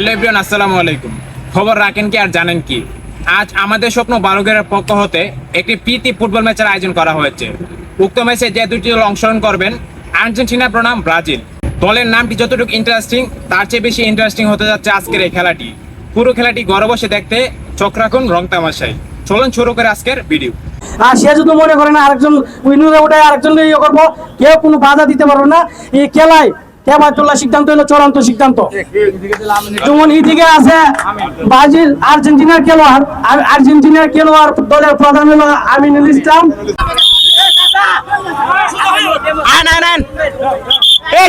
Hello everyone, আসসালামু আলাইকুম। খবর রাখেন কি আর জানেন কি, আজ আমাদের স্বপ্ন বালকের পক্ষ হতে একটি প্রীতি ফুটবল ম্যাচের আয়োজন করা হয়েছে। উক্ত ম্যাচে যে দুটি দল অংশগ্রহণ করবেন, আর্জেন্টিনা বনাম ব্রাজিল। দলের নামটি যতটুকু ইন্টারেস্টিং, তার চেয়ে বেশি ইন্টারেস্টিং হতে যাচ্ছে আজকের এই খেলাটি। পুরো খেলাটি ঘরে বসে দেখতে চোখ রাখুন রং তামাশায়। চলুন শুরু করে আজকের ভিডিও। আর সে যদি মনে করে না আরেকজন উইনারে ওঠে আরেকজনকে ইয়ে করবো, কেউ কোনো বাধা দিতে পারবে না এই খেলায়। কেবাতুল্লাহ সিদ্ধান্ত হলো চূড়ান্ত সিদ্ধান্ত। যেমন এইদিকে আছে ব্রাজিল আর্জেন্টিনার খেলোয়াড়, আর আর্জেন্টিনার খেলোয়াড় দলের প্রধান হলো আমিনুল ইসলাম।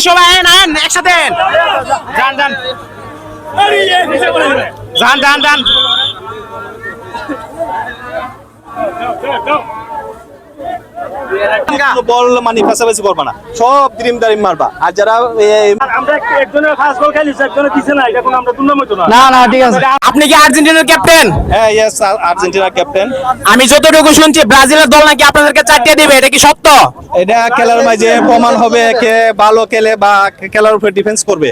সবাই একসাথে যান যান যান যান যান। বল মানে পাশাপাশি করবা না, সব ড্রিম দারিম মারবা। আর যারা আমরা একজনের ফার্স্ট বল খেলিছি, একজনের দিছে না, এটা কোনো আমরা টুর্নামেন্ট না। না ঠিক আছে। আপনি কি আর্জেন্টিনার ক্যাপ্টেন? হ্যাঁ, ইয়েস, আর্জেন্টিনার ক্যাপ্টেন। আমি যতটুকু শুনছি ব্রাজিলের দল নাকি আপনাদেরকে 4টে দিবে, এটা কি সত্য? এটা খেলার মাঝে প্রমাণ হবে কে ভালো খেলে বা খেলার উপরে ডিফেন্স করবে।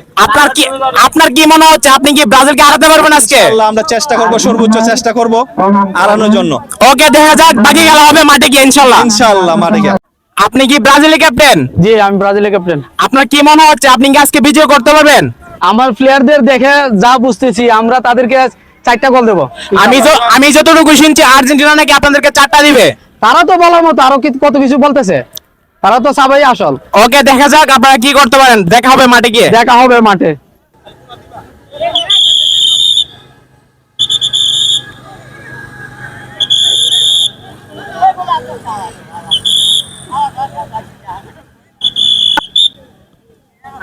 আপনার কি মনে হচ্ছে, আপনি কি ব্রাজিলকে হারাতে পারবেন আজকে? ইনশাআল্লাহ আমরা চেষ্টা করব, সর্বোচ্চ চেষ্টা করব হারানোর জন্য। ওকে, দেখা যাক বাকি খেলা হবে মাঠে গিয়ে ইনশাআল্লাহ। ইনশাআল্লাহ মাঠে গিয়ে। আপনি কি ব্রাজিলের ক্যাপ্টেন? জি, আমি ব্রাজিলের ক্যাপ্টেন। আপনার কি মনে হচ্ছে, আপনি কি আজকে বিজয় করতে পারবেন? আমার প্লেয়ারদের দেখে যা বুঝতেছি, আমরা তাদেরকে 4টা গোল দেবো। আমি যতটুকু শুনছি আর্জেন্টিনা নাকি আপনাদেরকে 4টা দিবে। তারা তো বলার মতো আরো কত কিছু বলতেছে, তারা তো সবাই আসল। ওকে, দেখা যাক আপনারা কি করতে পারেন। দেখা হবে মাঠে গিয়ে। দেখা হবে মাঠে।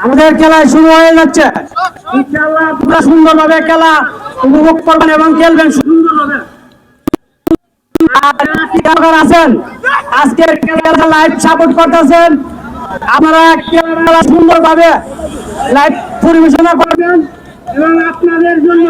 আমাদের খেলায় শুরু হয়ে যাচ্ছে। ইনশাআল্লাহ পুরো সুন্দরভাবে খেলা উপভোগ করবেন এবং খেলবেন সুন্দরভাবে। আপনারা আছেন আজকের খেলা লাইভ সাপোর্ট করতেছেন, আপনারা খেলা সুন্দরভাবে লাইভ পরিবেশনা করবেন এবং আপনাদের জন্য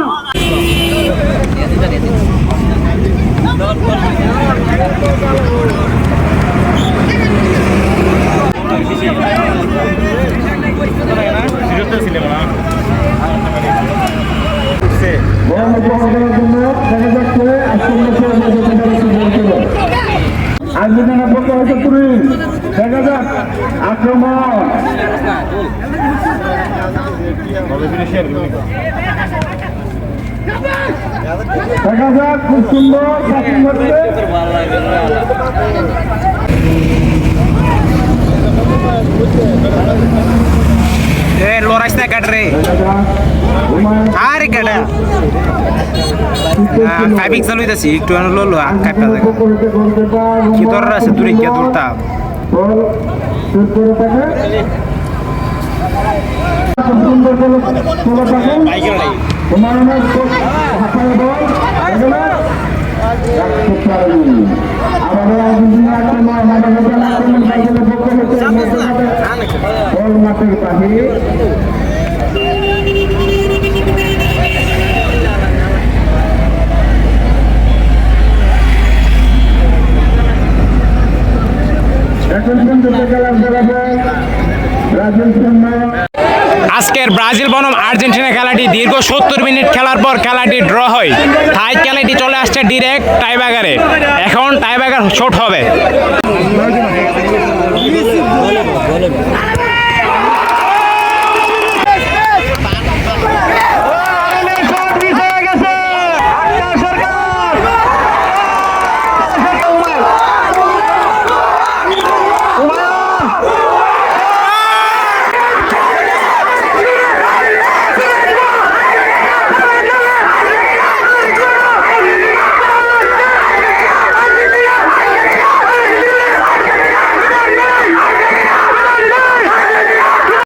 আর্জেন্টিনার পক্ষে হয়তো পুরী দেখা যাক আক্রমণ। দেখা যাক, খুব সুন্দর লড়াইতে কাটরে আরে কাটা ফাইভিং চালুইতাছি একটু ললো কাটটা দেখ কি দরকার আছে দূরে কে দূরতা আজকের ব্রাজিল বনাম আর্জেন্টিনা খেলাটি দীর্ঘ 70 মিনিট খেলার পর খেলাটি ড্র হয়। তাই খেলাটি চলে আসছে ডিরেক্ট টাইব্রেকারে। এখন টাইব্রেকার শট হবে।